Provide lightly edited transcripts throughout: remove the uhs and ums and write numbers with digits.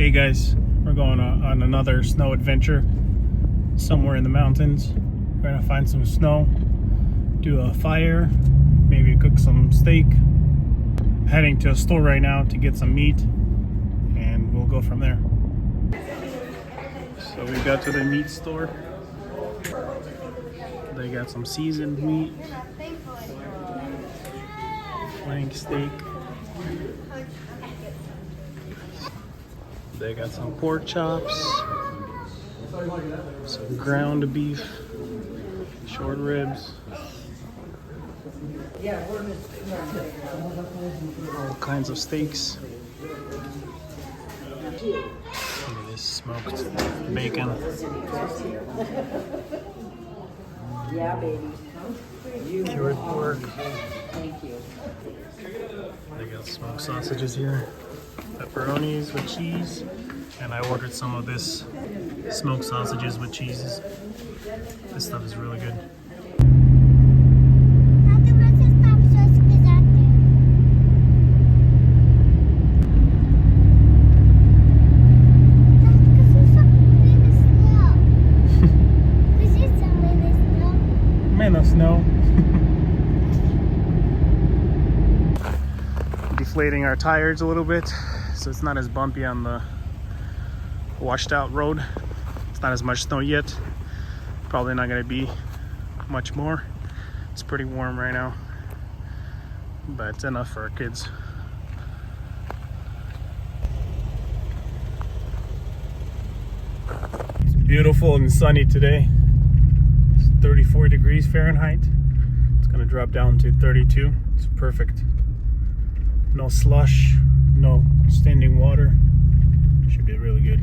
Hey guys, we're going on another snow adventure somewhere in the mountains. We're gonna find some snow, do a fire, maybe cook some steak. Heading to a store right now to get some meat, and we'll go from there. So we got to the meat store. They got some seasoned meat, flank steak. They got some pork chops, some ground beef, short ribs, all kinds of steaks. Look at this smoked bacon. Yeah, baby. Cured pork. Thank you. They got smoked sausages here, pepperonis with cheese, and I ordered some of this smoked sausages with cheeses. This stuff is really good. Snow. Deflating our tires a little bit so it's not as bumpy on the washed out road. It's not as much snow yet. Probably not going to be much more. It's pretty warm right now, but it's enough for our kids. It's beautiful and sunny today. 34 degrees Fahrenheit. It's gonna drop down to 32. It's perfect. No slush, no standing water. Should be really good.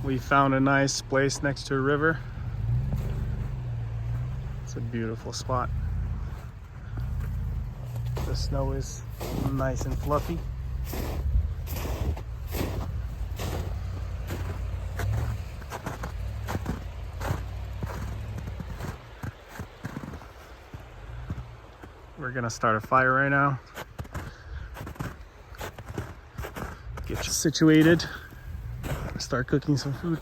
We found a nice place next to a river. It's a beautiful spot. The snow is nice and fluffy. We're gonna start a fire right now. Get situated. Start cooking some food.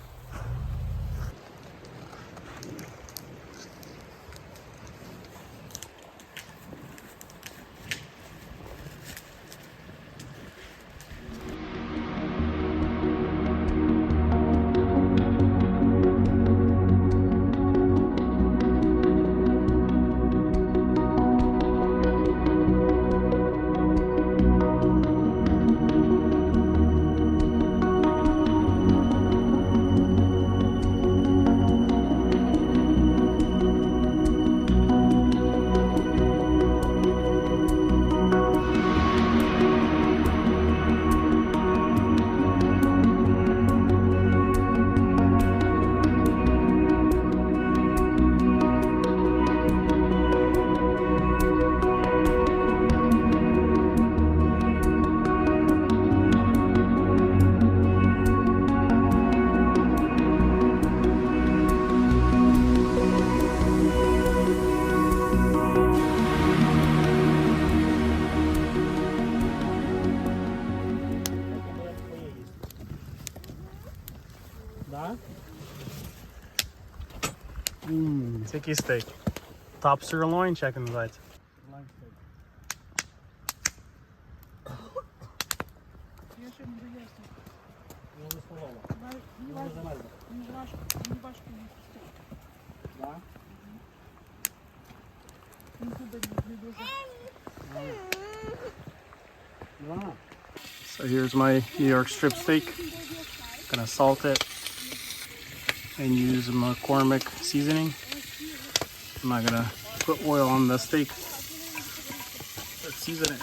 Sticky steak. Top sirloin, chicken называется. So here's my New York strip steak. Gonna salt it and use McCormick seasoning. I'm not gonna put oil on the steak. Let's season it.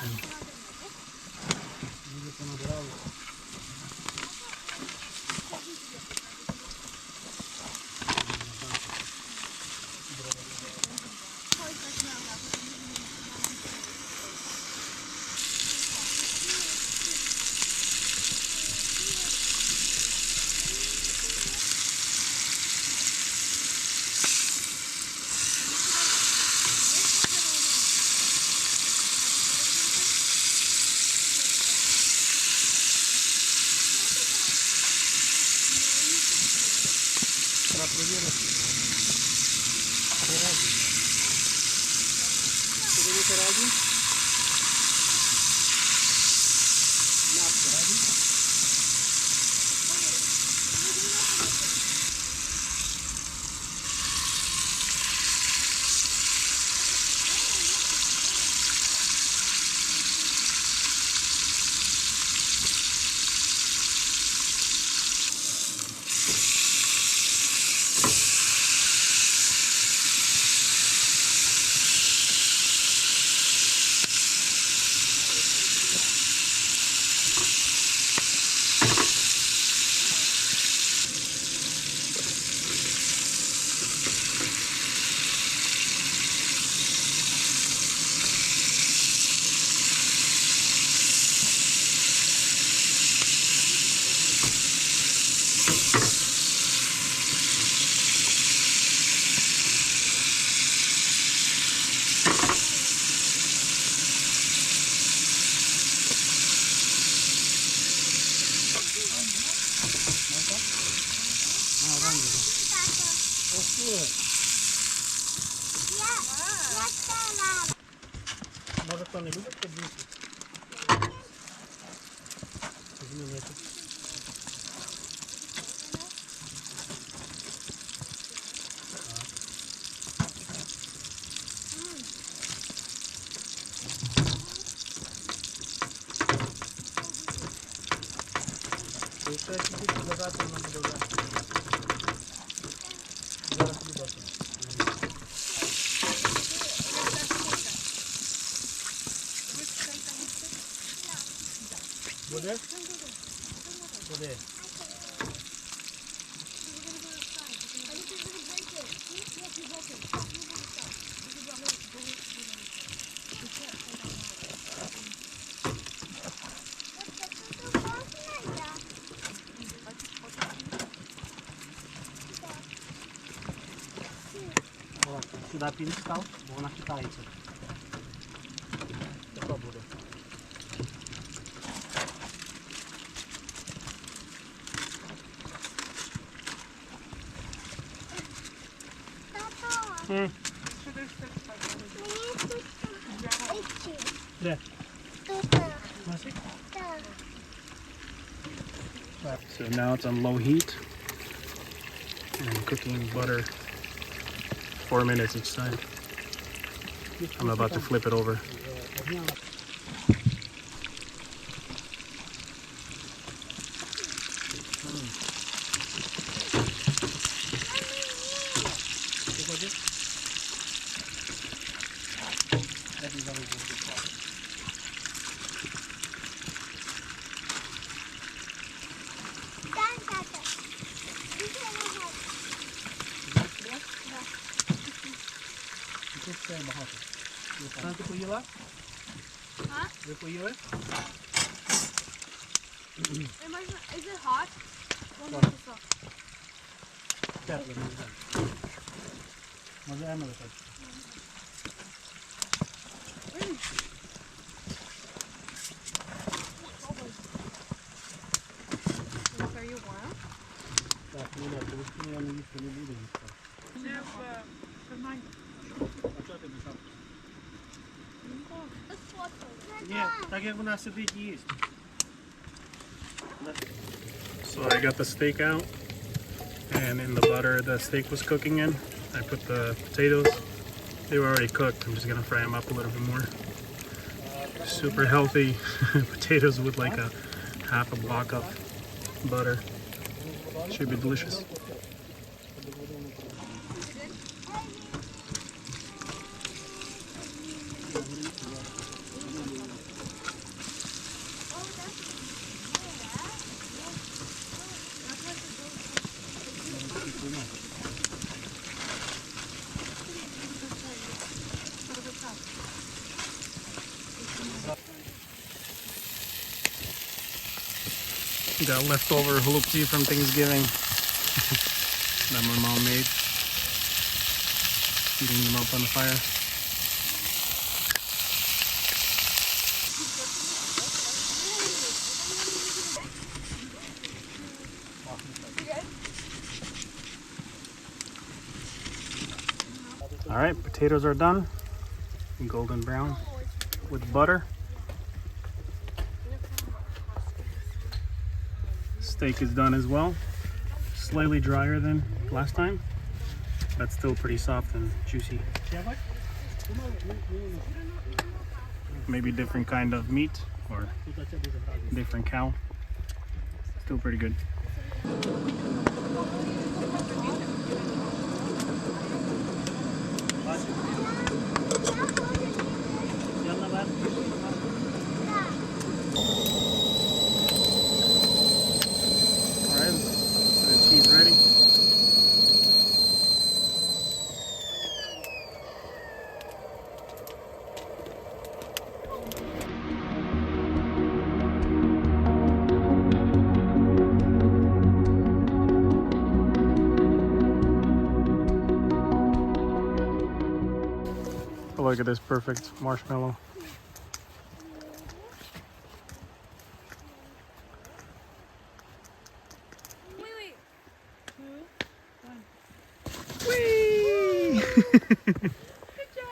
Може хто не любить подвісити? Змінити. Якщо я тільки підлежати, воно буде вже. Зараз буде. Буде? Буде. Сюди пін став, бо вона хитається. Тако буде. Де? So now it's on low heat and cooking butter 4 minutes each time. I'm about to flip it over. Ти поїла? А? Ви поїли? Is it hot? Тепло, не знаю. Може Емили хоче? Are you warm? Так, ну да, коли я не їсти не буду їсти. А що ти дишав? Ні, так як вона сидить і їсть. So I got the steak out, and in the butter the steak was cooking in, I put the potatoes. They were already cooked. I'm just gonna fry them up a little bit more. Super healthy potatoes with like a half a block of butter. Should be delicious. Got leftover hulupsi from Thanksgiving that my mom made. Heating them up on the fire. All right, potatoes are done. golden brown with butter. Steak is done as well. Slightly drier than last time, but still pretty soft and juicy. Maybe different kind of meat or different cow. Still pretty good. Alright, the cheese ready. Oh, look at this perfect marshmallow. Wait. Whee! Good job.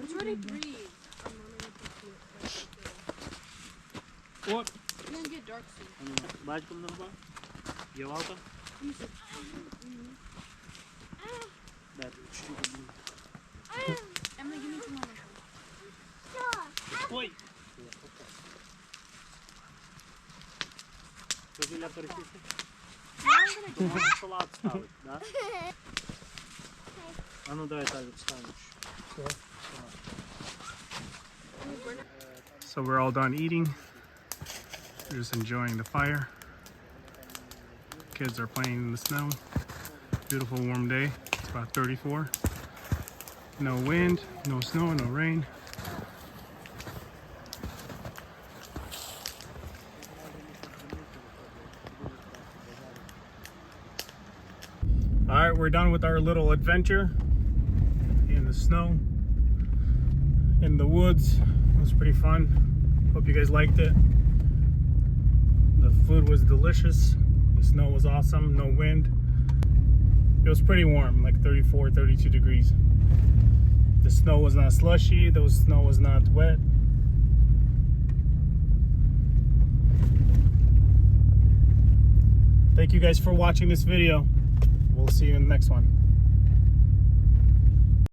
It's already breathe. What? It's gonna get dark soon. Бачком на руба? Явалка? Emily, give me some more. Ой! Що біля пересісти? Салат ставить, да? А ну давай так встанеш. So we're all done eating. We're just enjoying the fire. Kids are playing in the snow. Beautiful warm day. It's about 34. No wind, no snow, no rain. All right, we're done with our little adventure in the snow, in the woods. It was pretty fun. Hope you guys liked it. The food was delicious. The snow was awesome. No wind. It was pretty warm, like 34, 32 degrees. The snow was not slushy. The snow was not wet. Thank you guys for watching this video. We'll see you in the next one.